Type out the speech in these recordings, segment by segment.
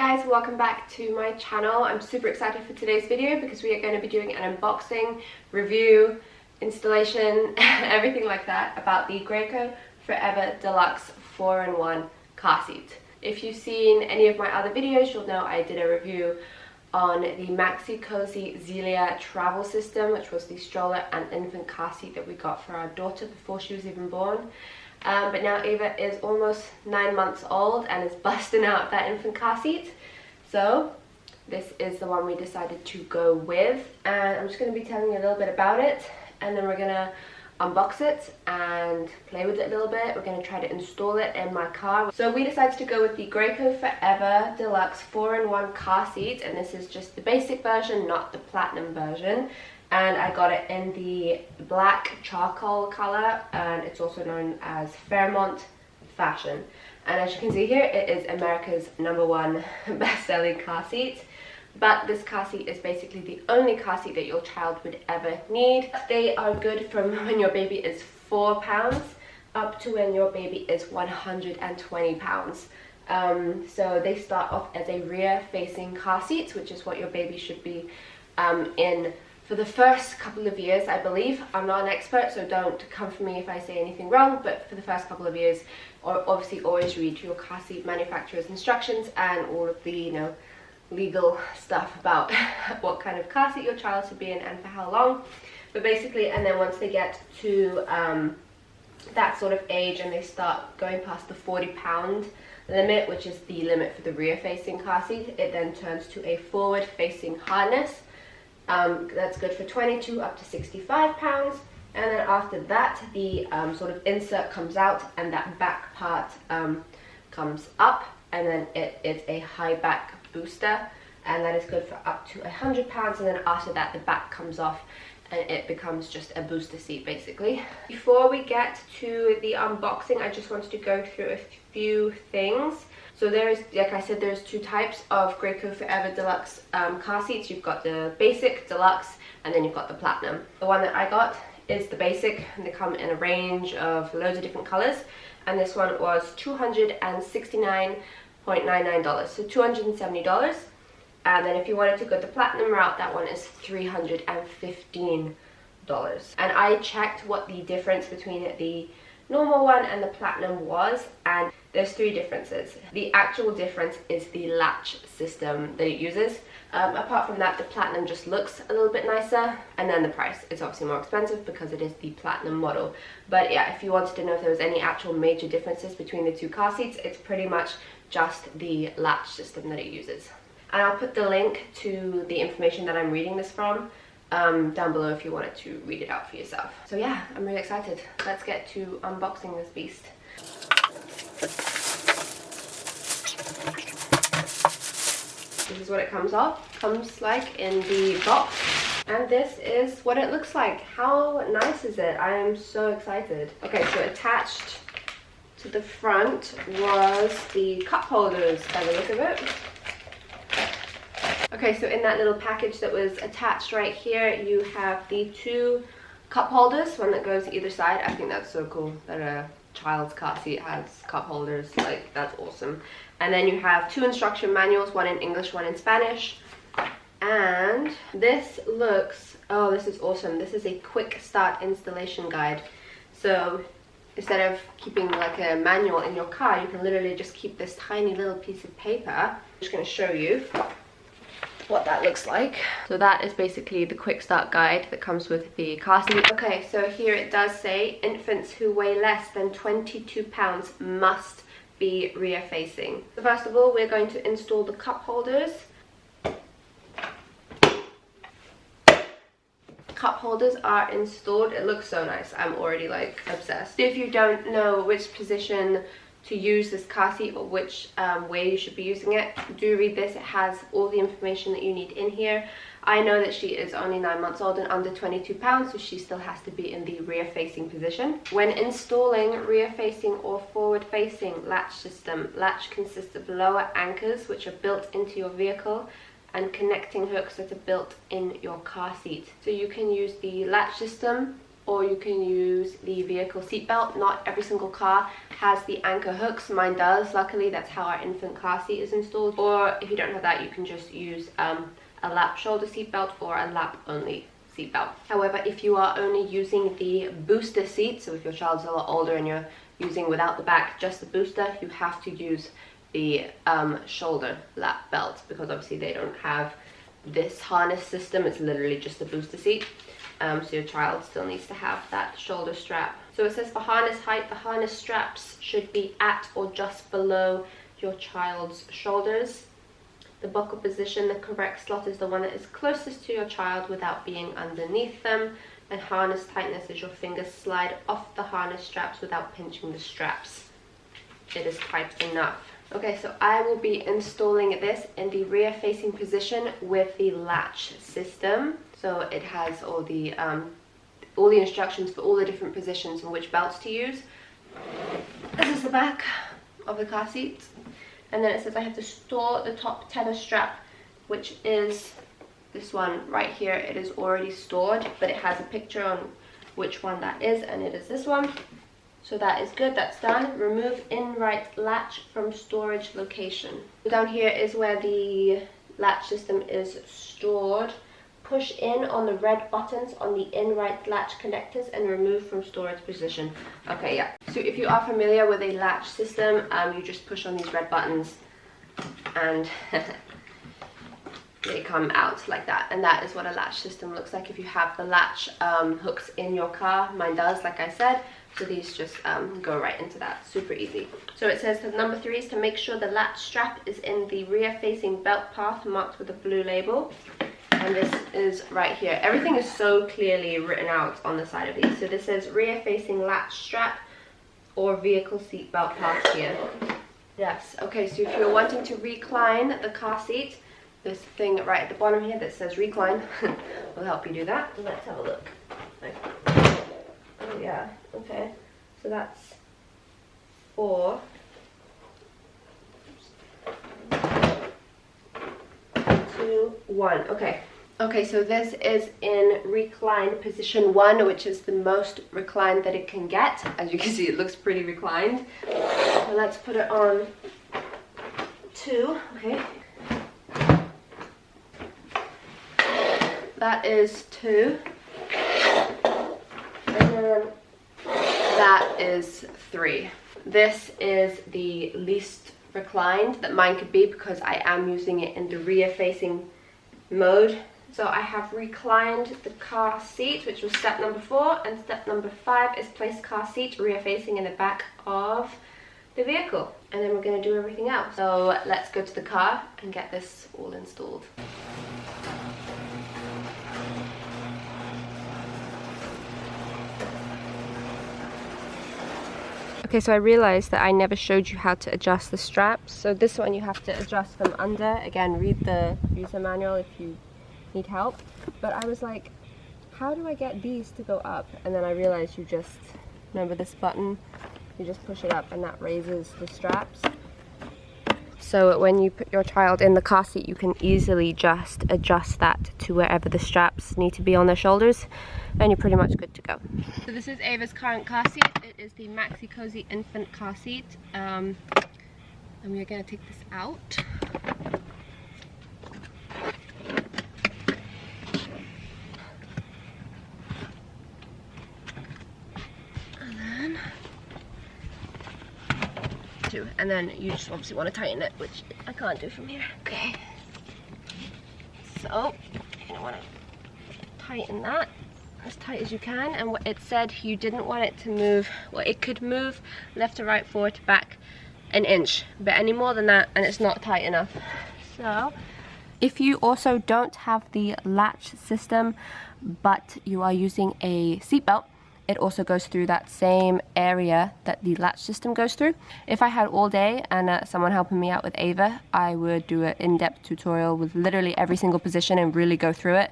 guys, welcome back to my channel. I'm super excited for today's video because we are going to be doing an unboxing, review, installation, everything like that about the GRACO 4EVER DLX 4-in-1 car seat. If you've seen any of my other videos, you'll know I did a review on the Maxi Cozy Zelia travel system, which was the stroller and infant car seat that we got for our daughter before she was even born. But now Ava is almost 9 months old and is busting out that infant car seat. So this is the one we decided to go with, and I'm just going to be telling you a little bit about it, and then we're going to unbox it and play with it a little bit. We're going to try to install it in my car. So we decided to go with the GRACO 4EVER DLX 4-in-1 car seat, and this is just the basic version, not the platinum version. And I got it in the black charcoal color, and it's also known as Fairmont Fashion. And as you can see here, it is America's #1 best-selling car seat. But this car seat is basically the only car seat that your child would ever need. They are good from when your baby is 4 pounds up to when your baby is 120 pounds. So they start off as a rear-facing car seat, which is what your baby should be in for the first couple of years, I believe. I'm not an expert, so don't come for me if I say anything wrong, but for the first couple of years, obviously always read your car seat manufacturer's instructions and all of the, legal stuff about what kind of car seat your child should be in and for how long. But basically, and then once they get to that sort of age and they start going past the 40-pound limit, which is the limit for the rear-facing car seat, it then turns to a forward-facing harness. That's good for 22 up to 65 pounds, and then after that the sort of insert comes out and that back part comes up, and then it is a high back booster, and that is good for up to 100 pounds, and then after that the back comes off and it becomes just a booster seat basically. Before we get to the unboxing, I just wanted to go through a few things. So there is, like I said, there's two types of GRACO 4EVER DLX car seats. You've got the basic, deluxe, and then you've got the platinum. The one that I got is the basic, and they come in a range of loads of different colors. And this one was $269.99, so $270. And then if you wanted to go the platinum route, that one is $315. And I checked what the difference between the normal one and the platinum was, and there's 3 differences. The actual difference is the latch system that it uses. Apart from that, the platinum just looks a little bit nicer, and then the price is obviously more expensive because it is the platinum model. But yeah, if you wanted to know if there was any actual major differences between the 2 car seats, it's pretty much just the latch system that it uses. And I'll put the link to the information that I'm reading this from down below if you wanted to read it out for yourself. So yeah, I'm really excited. Let's get to unboxing this beast. This is what it comes like in the box, and this is what it looks like. How nice is it? I am so excited. Okay, so attached to the front was the cup holders by the look of it. Okay, so in that little package that was attached right here, you have the 2 cup holders, one that goes either side. I think that's so cool that a child's car seat has cup holders. Like, that's awesome. And then you have 2 instruction manuals, one in English, one in Spanish. And this looks, oh, this is awesome. This is a quick start installation guide. So instead of keeping like a manual in your car, you can literally just keep this tiny little piece of paper. I'm just going to show you what that looks like. So that is basically the quick start guide that comes with the car seat. Okay, so here it does say infants who weigh less than 22 pounds must be rear facing. So first of all, we're going to install the cup holders. Cup holders are installed. It looks so nice. I'm already like obsessed. If you don't know which position to use this car seat or which way you should be using it, do read this. It has all the information that you need in here. I know that she is only 9 months old and under 22 pounds, so she still has to be in the rear facing position. When installing rear facing or forward facing latch system, latch consists of lower anchors which are built into your vehicle and connecting hooks that are built in your car seat. So you can use the latch system or you can use the vehicle seatbelt. Not every single car has the anchor hooks. Mine does. Luckily, that's how our infant car seat is installed. Or if you don't have that, you can just use a lap shoulder seatbelt or a lap only seatbelt. However, if you are only using the booster seat, so if your child's a lot older and you're using without the back, just the booster, you have to use the shoulder lap belt, because obviously they don't have this harness system. It's literally just the booster seat. So your child still needs to have that shoulder strap. So it says for harness height, the harness straps should be at or just below your child's shoulders. The buckle position, the correct slot is the one that is closest to your child without being underneath them. And harness tightness is your fingers slide off the harness straps without pinching the straps. It is tight enough. Okay, so I will be installing this in the rear facing position with the latch system. So it has all the instructions for all the different positions and which belts to use. This is the back of the car seat. And then it says I have to store the top tether strap, which is this one right here. It is already stored, but it has a picture on which one that is, and it is this one. So that is good, that's done. Remove in-right latch from storage location. Down here is where the latch system is stored. Push in on the red buttons on the in-right latch connectors and remove from storage position. Okay, yeah. So if you are familiar with a latch system, you just push on these red buttons and they come out like that. And that is what a latch system looks like if you have the latch hooks in your car. Mine does, like I said. So these just go right into that, super easy. So it says that number 3 is to make sure the latch strap is in the rear facing belt path marked with a blue label. And this is right here. Everything is so clearly written out on the side of these. So this says rear facing latch strap or vehicle seat belt path here. Yes, okay, so if you're wanting to recline the car seat, this thing right at the bottom here that says recline will help you do that. Let's have a look. Oh yeah, okay, so that's 4. 2, 1, okay. Okay, so this is in reclined position 1, which is the most reclined that it can get. As you can see, it looks pretty reclined. So let's put it on 2, okay. That is 2. And then that is 3. This is the least reclined that mine could be because I am using it in the rear facing mode. So I have reclined the car seat, which was step number 4, and step number 5 is place car seat rear facing in the back of the vehicle. And then we're going to do everything else. So let's go to the car and get this all installed. Okay, so I realized that I never showed you how to adjust the straps. So this one you have to adjust from under. Again, read the user manual if you need help. But I was like, how do I get these to go up? And then I realized you just, remember this button? You just push it up and that raises the straps. So when you put your child in the car seat, you can easily just adjust that to wherever the straps need to be on their shoulders, and you're pretty much good to go. So this is Ava's current car seat. It is the Maxi Cozy infant car seat, and we're going to take this out. And then you just obviously want to tighten it, which I can't do from here. Okay. So you're going to want to tighten that as tight as you can. And what it said, you didn't want it to move, well, it could move left to right, forward to back an inch, but any more than that and it's not tight enough. So if you also don't have the latch system but you are using a seatbelt, it also goes through that same area that the latch system goes through. If I had all day and someone helping me out with Ava, I would do an in-depth tutorial with literally every single position and really go through it.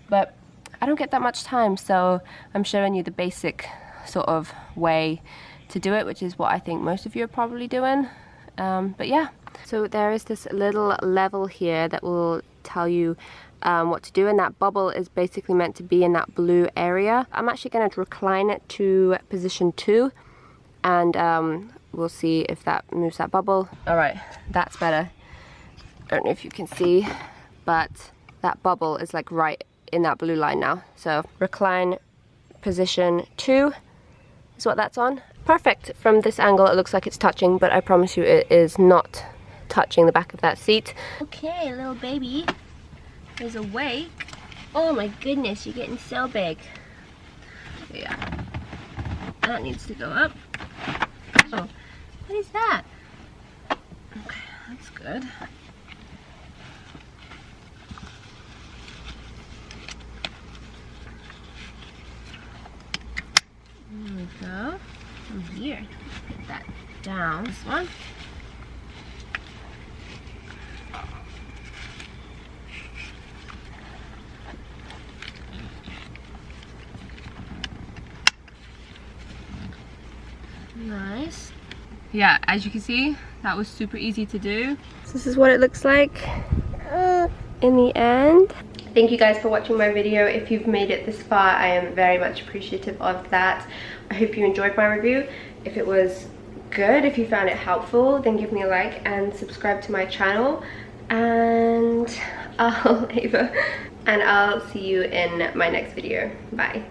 But I don't get that much time, so I'm showing you the basic sort of way to do it, which is what I think most of you are probably doing. But yeah, so there is this little level here that will tell you what to do, and that bubble is basically meant to be in that blue area. I'm actually going to recline it to position 2, and we'll see if that moves that bubble. Alright, that's better. I don't know if you can see, but that bubble is like right in that blue line now. So recline position 2 is what that's on. Perfect. From this angle it looks like it's touching, but I promise you it is not touching the back of that seat. Okay, little baby is awake. Oh my goodness, you're getting so big. Yeah, that needs to go up. Oh, what is that? Okay, that's good. There we go. From here, put that down. This one. Nice. Yeah, as you can see, that was super easy to do. So this is what it looks like in the end. Thank you guys for watching my video. If you've made it this far, I am very much appreciative of that. I hope you enjoyed my review. If it was good, if you found it helpful, then give me a like and subscribe to my channel. And I'll see you in my next video. Bye.